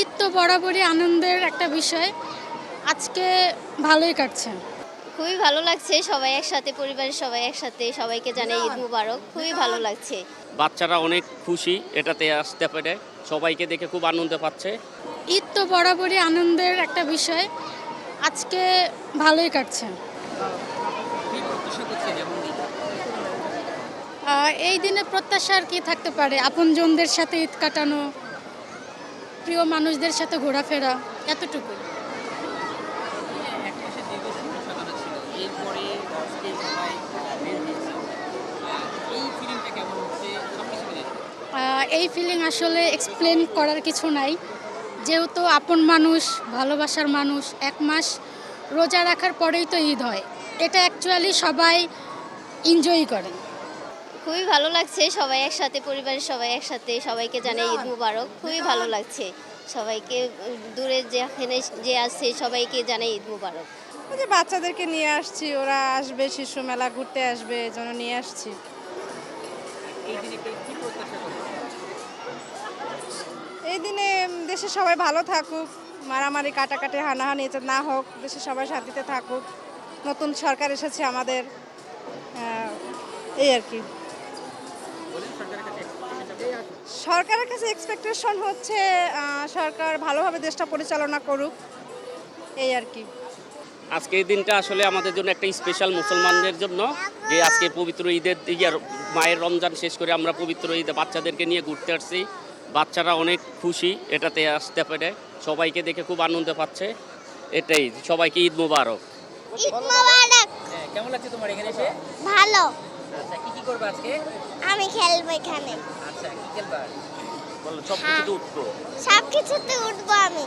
ঈদ তো বরাবরই আনন্দের একটা বিষয়। আজকে ভালোই কাটছে। খুবই ভালো লাগছে, সবাই একসাথে, পরিবারের সবাই একসাথে, সবাইকে জানাই ঈদ মুবারক। খুবই ভালো লাগছে। বাচ্চারা অনেক খুশি এটাতে আসতে পেরে, সবাইকে দেখে খুব আনন্দ পাচ্ছে। ঈদ তো বরাবরই আনন্দের একটা বিষয়। আজকে ভালোই কাটছে। এই দিনে প্রত্যাশা আর কি থাকতে পারে? আপনজনদের সাথে ঈদ কাটানো, প্রিয় মানুষদের সাথে ঘোরাফেরা, এতটুকুই। এই ফিলিং আসলে এক্সপ্লেন করার কিছু নাই। যেহেতু আপন মানুষ, ভালোবাসার মানুষ, 1 মাস রোজা রাখার পরেই তো ঈদ হয়। এটা অ্যাকচুয়ালি সবাই এনজয় করে। খুবই ভালো লাগছে, সবাই একসাথে, পরিবারের সবাই একসাথে, সবাইকে জানাই ঈদ মুবারক। খুবই ভালো লাগছে সবাইকে, দূরে যেখানে যে আছে সবাইকে জানাই ঈদ মুবারক। ওই যে বাচ্চাদেরকে নিয়ে আসছি, ওরা আসবে, শিশু মেলা ঘুরতে আসবে, এই জন্য নিয়ে আসছি। এই দিনে দেশে সবাই ভালো থাকুক, মারামারি কাটাকাটি হানাহানি এটা না হোক, দেশে সবাই শান্তিতে থাকুক। নতুন সরকার এসেছে আমাদের, এই আর কি। সরকারের কাছে এক্সপেকটেশন হচ্ছে সরকার ভালোভাবে দেশটা পরিচালনা করুক, এই আর কি। আজকে এই দিনটা আসলে আমাদের জন্য একটা স্পেশাল, মুসলমানদের জন্য, যে আজকে পবিত্র ঈদের ইয়ার মায়ের রমজান শেষ করে আমরা পবিত্র ঈদে বাচ্চাদেরকে নিয়ে ঘুরতে আসছি। বাচ্চারা অনেক খুশি এটাতে আসতে পেরে, সবাইকে দেখে খুব আনন্দ পাচ্ছে। এটাই, সবাইকে ঈদ মুবারক। ঈদ মোবারক। কেমন লাগছে তোমার এখানে এসে? ভালো। আচ্ছা, কি করবে আজকে? আমি খেলবো এখানে। আচ্ছা, কি খেলবা? বলো, সব কিছুতে উঠবো। সব কিছুতে উঠবো আমি।